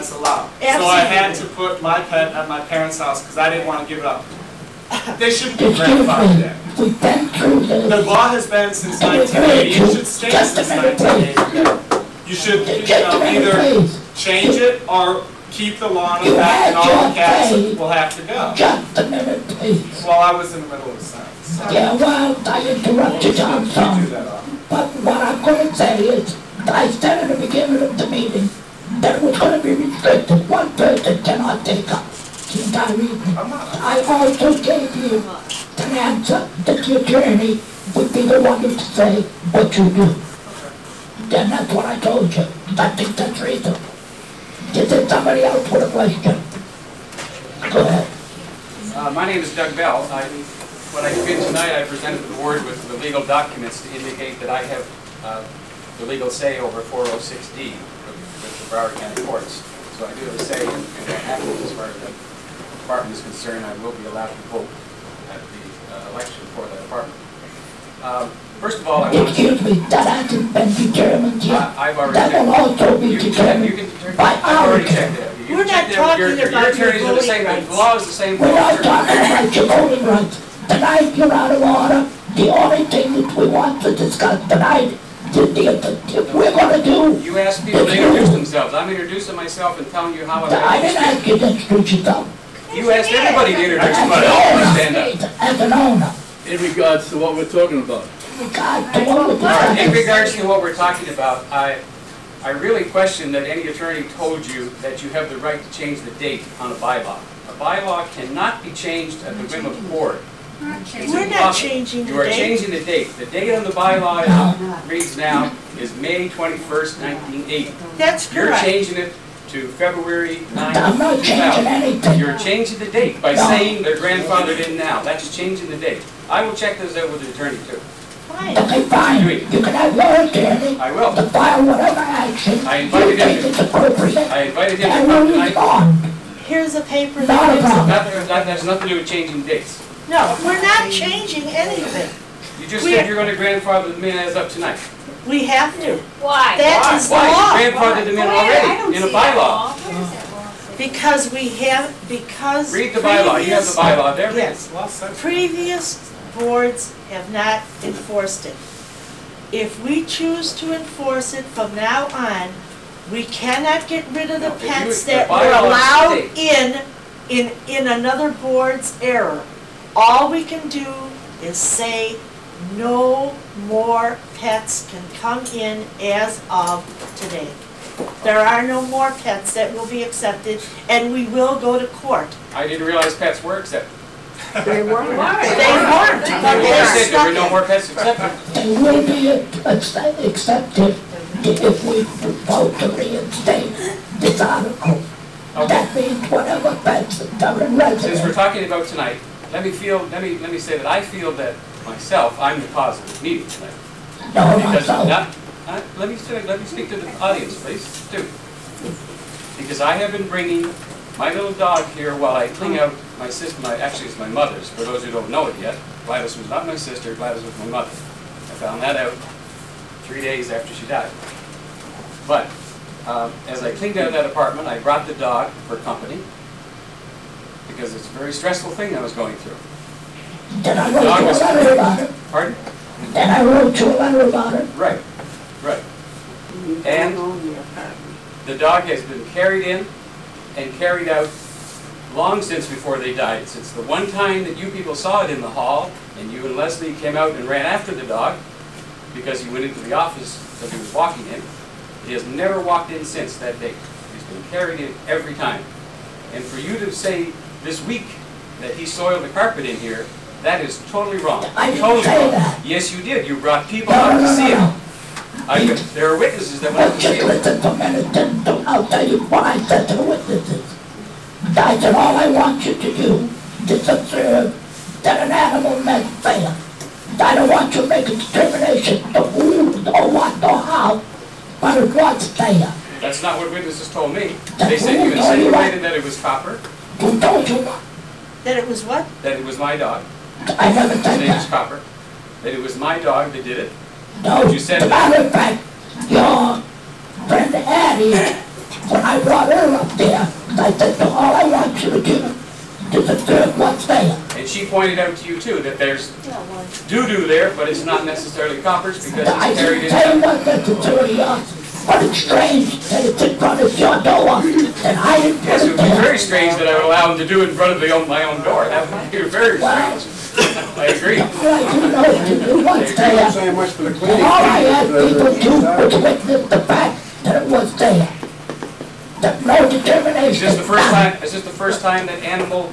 that's allowed. Absolutely. So I had to put my pet at my parents' house because I didn't want to give it up. They shouldn't be grandfathered in. We've been through this. The law has been since 1980. It should stay since 1980. You should, either change it or keep the law in effect, and all the cats will have to go. Just a minute, please. Well, I was in the middle of the sentence. Yeah, well, I interrupted you, I'm You do sorry. that often. But what I'm going to say is, I said at the beginning of the meeting that it was going to be restricted. One person cannot take up the entire evening. I'm not. I also gave you an answer that the attorney would be the one to say what you do. Then that's what I told you. I think that's reasonable. Did somebody else with a question? Go ahead. My name is Doug Bell. What I did tonight, I presented the board with the legal documents to indicate that I have the legal say over 406D with the Broward County Courts. So I do have a say in what happens as far as the department is concerned. I will be allowed to vote at the election for that department. First of all, I want to say... Excuse me, that hasn't been determined yet. I've already That will also be determined by I've our already attorney. checked that. We're not talking about your attorneys are the voting same, rights. the law is the same. We're not talking about your voting rights. Tonight, you're out of order. The only thing that we want to discuss tonight is we're going to do... You asked people to introduce themselves. I'm introducing myself and telling you how I didn't I'm ask you to introduce yourself. You asked everybody to introduce As themselves. Stand up. as an owner. In regards to what we're talking about. God, the one with the All right, in sign. regards to what we're talking about, I really question that any attorney told you that you have the right to change the date on a bylaw. A bylaw cannot be changed at the whim of the board. We're not changing You the are date. changing the date. The date on the bylaw, as it reads now, is May 21st, 1980. That's You're correct. changing it to February 9th, I'm not changing 2000. anything. You're changing the date by No. saying they're grandfathered in now. That's changing the date. I will check this out with the attorney too. Fine. Okay, fine. You can have your attorney I will. to file whatever action I you invited him think to- is appropriate. I invited him to And come we'll tonight. respond. Here's a paper Not a that problem. That has nothing to do with changing dates. No, we're not changing anything. You just We- said you're going to grandfather the men as of tonight. We have to. Why? That is the Why? law. You grandfathered them in already, in a bylaw. Because we have, because. Read the bylaw, you have the bylaw there. Read it. Yes. Previous boards have not enforced it. If we choose to enforce it from now on, we cannot get rid of the No, if you- pets the that were bylaws allowed state- in another board's error. All we can do is say, no more pets can come in as of today. There are no more pets that will be accepted, and we will go to court. I didn't realize pets were accepted. They weren't, but You they're said there were no stuck. more pets accepted. They will be accepted if we vote to reinstate this article. Okay. That means whatever pets the current Since we're resident. talking about tonight, let me say that I feel that myself, I'm the cause of this meeting tonight. No, Because, myself. let me speak to the audience, please, too. Because I have been bringing my little dog here while I clean out my sister, actually it's my mother's, for those who don't know it yet. Gladys was not my sister, Gladys was my mother. I found that out 3 days after she died. But, as I cleaned out that apartment, I brought the dog for company, because it's a very stressful thing I was going through. Then I wrote you a letter about it. Pardon? Then I wrote you a letter about it. Right, right. And the dog has been carried in and carried out long since before they died. Since the one time that you people saw it in the hall, and you and Leslie came out and ran after the dog, because he went into the office that he was walking in, he has never walked in since that date. He's been carried in every time. And for you to say this week that he soiled the carpet in here, that is totally wrong. I didn't Totally say wrong. that. Yes, you did. You brought people No, out no, to see no, it. no. There are witnesses that went out But to see just it. listen for a minute, then I'll tell you what I said to the witnesses. I said, all I want you to do is observe that an animal may fail. I don't want you to make a determination of who or what or how, but it was fair. That's not what witnesses told me. They said you insinuated that it was Copper, Who told you what? That it was what? that it was my dog, I never his said name is that. Copper, that it was my dog that did it. No, you said as a matter of fact, your friend Addie, when I I brought her up there, and I said, "So all I want you to do is observe what's there." And she pointed out to you too that there's doo-doo there, but it's not necessarily coppers because I it's carried didn't in. say it wasn't necessarily yours, but it's strange that it's in front of your door, and I didn't put Yes, it it would be there. very strange that I would allow them to do it in front of my own door. That would be very strange. I agree. All I do know is to do what's there. saying much for the And cleaning. all I had people do was witness the fact that it was there. That no determination. Is this the first time that animal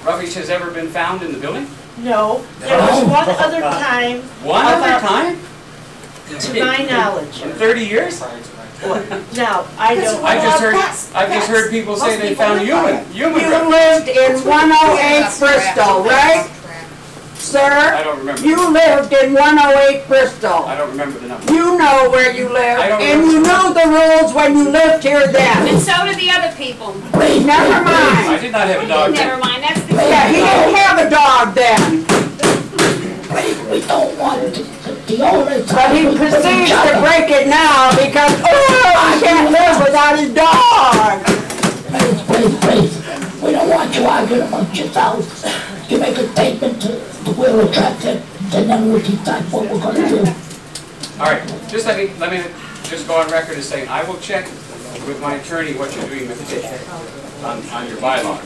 rubbish has ever been found in the building? No, there was one other time, One other time? to my knowledge. In 30 years? Now, I don't. I've just heard people say they found human You rubbish. lived in 108 Bristol, right? I Sir, don't remember. you lived in 108 Bristol. I don't remember the number. You know where you live, I don't and you knew the rules when you lived here then. And so do the other people. Never mind. I did not have a dog then. Never mind, that's the. Yeah, he didn't have a dog then, We don't want the owners. but he proceeds to break it now because, oh, he can't live without his dog. Please. We don't want you arguing amongst yourselves. You make a statement to the will attract it, and then we'll decide what we're gonna do. All right, just let me just go on record as saying, I will check with my attorney what you're doing with it on your bylaw.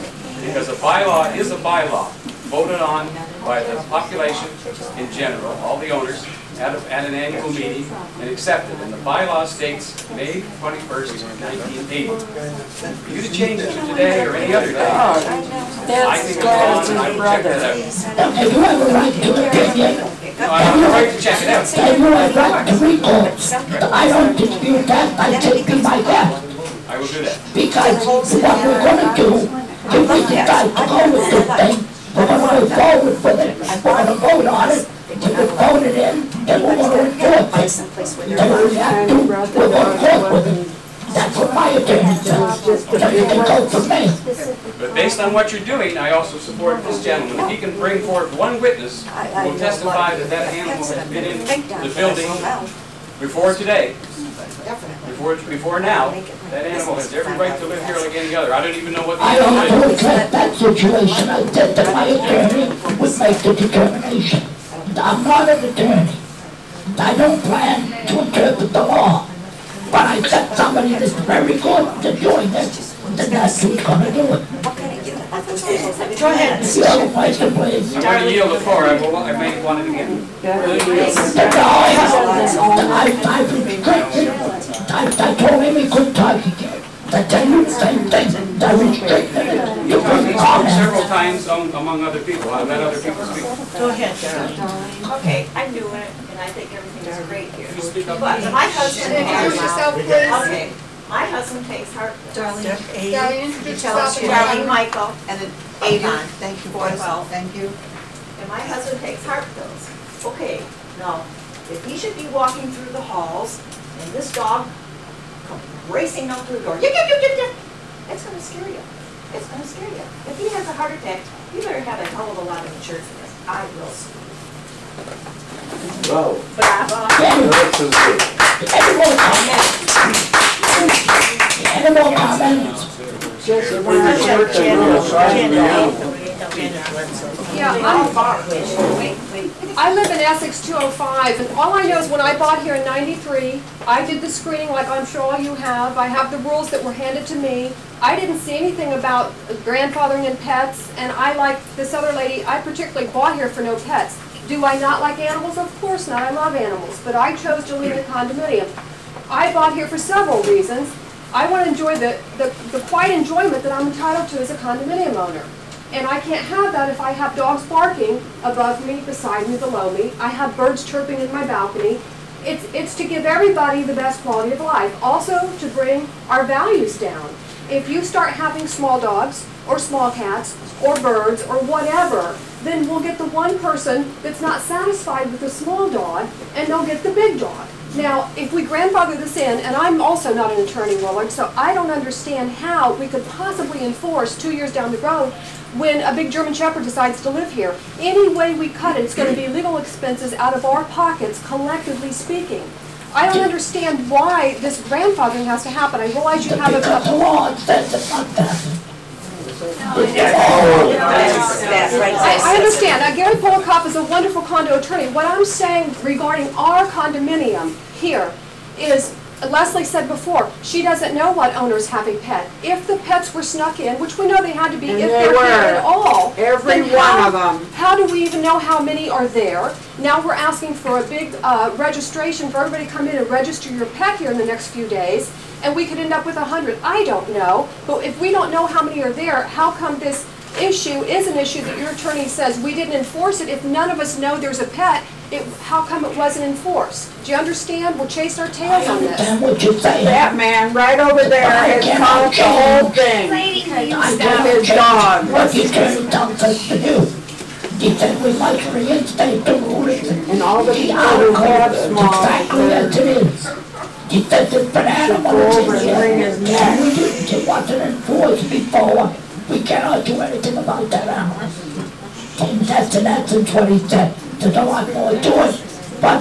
Because a bylaw is a bylaw, voted on by the population in general, all the owners, at an annual meeting and accepted. And the bylaw states May 21st, 1980. For you to change it to today or any other day, I think it's wrong and I will check that out. Have you have a right to opinion? No, I have the right to check it out. Have you have a right to recall? I don't dispute that, I take be my guest. I will do that. Because what we're gonna do, if we decide to go with this thing, we're gonna move forward with it, we're gonna vote on it, if we vote it in, then we're gonna enforce it. Then we have to, we're gonna court with it. That's what my attorney says, so you can go from there. But based on what you're doing, I also support this gentleman. If he can bring forth one witness who will testify that that animal has been in the building before today, before now, that animal has every right to live here like any other. I don't even know what the I don't animal have is. to address that situation, I said that my attorney would make the determination. I'm not an attorney. I don't plan to interpret the law. But I said somebody that's very good to doing this, then that's who's gonna do it. Go ahead. The other question, please. I'm going to yield the floor. I may want it again. I told him he couldn't talk again. I tell you the same thing, I restricted it. You I've couldn't spoken comment. several times among other people. I've let other people speak. Go ahead, Darlene. Okay, I'm doing it, and I think everything is great here. You speak up. But my husband. Introduce yourself, please. Okay, my husband takes heart pills. Step eight. Darlene, introduce yourself. Darlene Michael, And an Avon, thank you, 412. thank you. And my husband takes heart pills. Okay, now, if he should be walking through the halls, and this dog comes racing out to the door, yip, yip, yip, yip, yip, it's gonna scare you. It's gonna scare you. If he has a heart attack, you better have a hell of a lot of insurance for this. I will sue. Bravo. Bravo. Any more comments? Any more comments? I live in Essex 205, and all I know is when I bought here in '93, I did the screening like I'm sure all you have. I have the rules that were handed to me. I didn't see anything about grandfathering in pets, and I, like this other lady, I particularly bought here for no pets. Do I not like animals? Of course not. I love animals, but I chose to live in a condominium. I bought here for several reasons. I want to enjoy the quiet enjoyment that I'm entitled to as a condominium owner. And I can't have that if I have dogs barking above me, beside me, below me. I have birds chirping in my balcony. It's to give everybody the best quality of life. Also to bring our values down. If you start having small dogs or small cats or birds or whatever, then we'll get the one person that's not satisfied with the small dog and they'll get the big dog. Now, if we grandfather this in, and I'm also not an attorney, Willard, so I don't understand how we could possibly enforce 2 years down the road when a big German Shepherd decides to live here. Any way we cut it, it's going to be legal expenses out of our pockets, collectively speaking. I don't understand why this grandfathering has to happen. I realize you have Because the a, law says it must happen. That's right. I understand. Now, Gary Polikoff is a wonderful condo attorney. What I'm saying regarding our condominium here is, Leslie said before, she doesn't know what owners have a pet. If the pets were snuck in, which we know they had to be, And if they they're there were. at all. Every then one of them. How do we even know how many are there? Now we're asking for a big registration for everybody to come in and register your pet here in the next few days, and we could end up with 100. I don't know, but if we don't know how many are there, how come this issue is an issue that your attorney says we didn't enforce it? If none of us know there's a pet, how come it wasn't enforced? Do you understand? We're chasing our tails on this. Understand what you're saying. That man right over there has caused the whole thing. I With his dog. What the attorney tells us to do. He said we must reinstate the rules. And all the The people who article have is small exactly as it is. He said it's an animal. go over and wring his neck. And we didn't, it wasn't enforced before. We cannot do anything about that animal. And that's in essence what he said. There's a lot more to it. But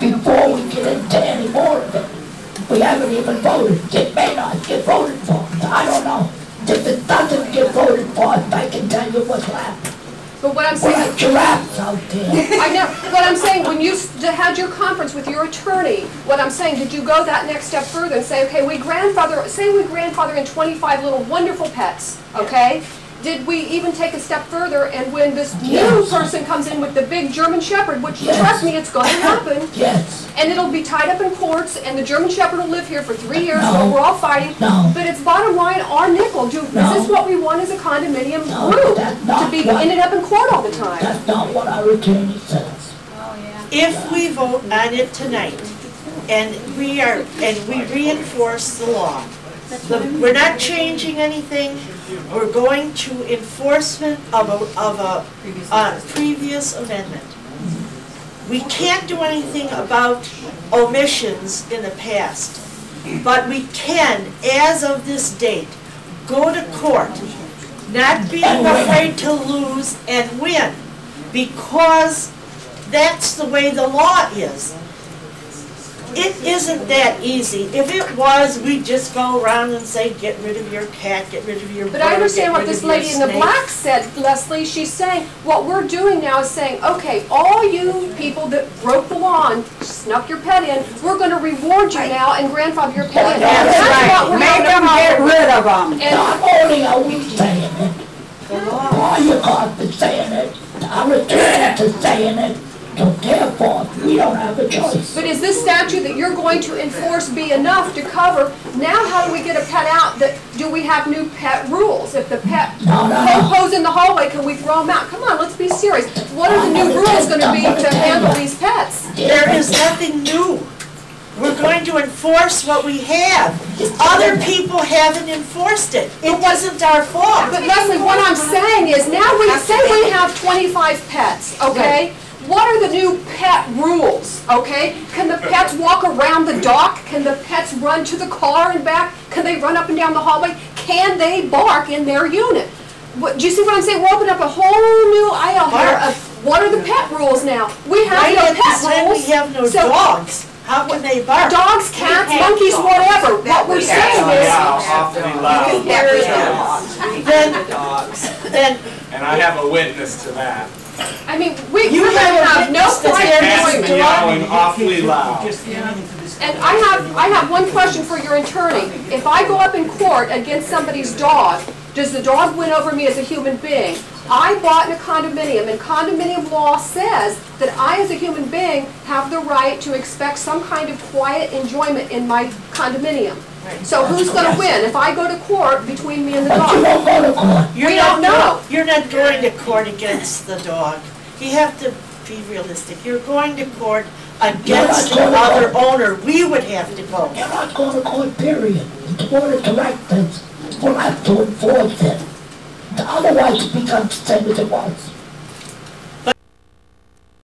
before we get into any more of it, we haven't even voted. It may not get voted for. I don't know. If it doesn't get voted for, I can tell you what's happening. But what I'm We're saying, like giraffes out there. I know, what I'm saying, when you had your conference with your attorney, what I'm saying, did you go that next step further and say, okay, say we grandfather in 25 little wonderful pets, okay? Did we even take a step further, and when this new Yes. person comes in with the big German Shepherd, which, Yes. trust me, it's gonna happen, Yes. and it'll be tied up in courts, and the German Shepherd will live here for 3 years No. while we're all fighting. No. But it's bottom line, our nickel. Is No. this what we want as a condominium No, group? that's To not be what- ended up in court all the time? That's not what our attorney says. If we vote on it tonight, and we reinforce the law, we're not changing anything, we're going to enforcement of a previous amendment. We can't do anything about omissions in the past, but we can, as of this date, go to court, not being afraid to lose and win, because that's the way the law is. It isn't that easy. If it was, we'd just go around and say, get rid of your cat, get rid of your bird, But I understand get what rid this of your lady in the snake. black said, Leslie. She's saying, what we're doing now is saying, okay, all you people that broke the law and snuck your pet in, we're gonna reward you now and grandfather your pet in. That's That's right. what we're Make having a them get problem with. rid of them. And Not only are we saying it, all you guys are saying it, our attorneys are saying it, so therefore, we don't have a choice. But is this statute that you're going to enforce be enough to cover, now how do we get a pet out? Do we have new pet rules? If the pet No. goes in the hallway, can we throw them out? Come on, let's be serious. What are the new rules gonna be to handle these pets? There is nothing new. We're going to enforce what we have. Other people haven't enforced it. It wasn't our fault. But Leslie, what I'm saying is, now we have 25 pets, okay? What are the new pet rules, okay? Can the pets walk around the dock? Can the pets run to the car and back? Can they run up and down the hallway? Can they bark in their unit? Do you see what I'm saying? We're opening up a whole new aisle here of what are the pet rules now? We have Right no at the pet time rules. we have no so dogs. How can they bark? Dogs, cats, monkeys, whatever. What we're saying is, Awfully loud. Then And I have a witness to that. I mean, we're You gonna have a have no witness that's quiet Cats enjoyment. meowing awfully loud. And I have one question for your attorney. If I go up in court against somebody's dog, does the dog win over me as a human being? I bought in a condominium, and condominium law says that I, as a human being, have the right to expect some kind of quiet enjoyment in my condominium. So who's gonna win if I go to court between me and the But you dog? don't go to court. You're We not don't know. You're not going to court against the dog. You have to be realistic. You're going to court against the other owner. We would have to go. You're not going to court, period. The board of directors will have to enforce it. Otherwise, it becomes the same as it was.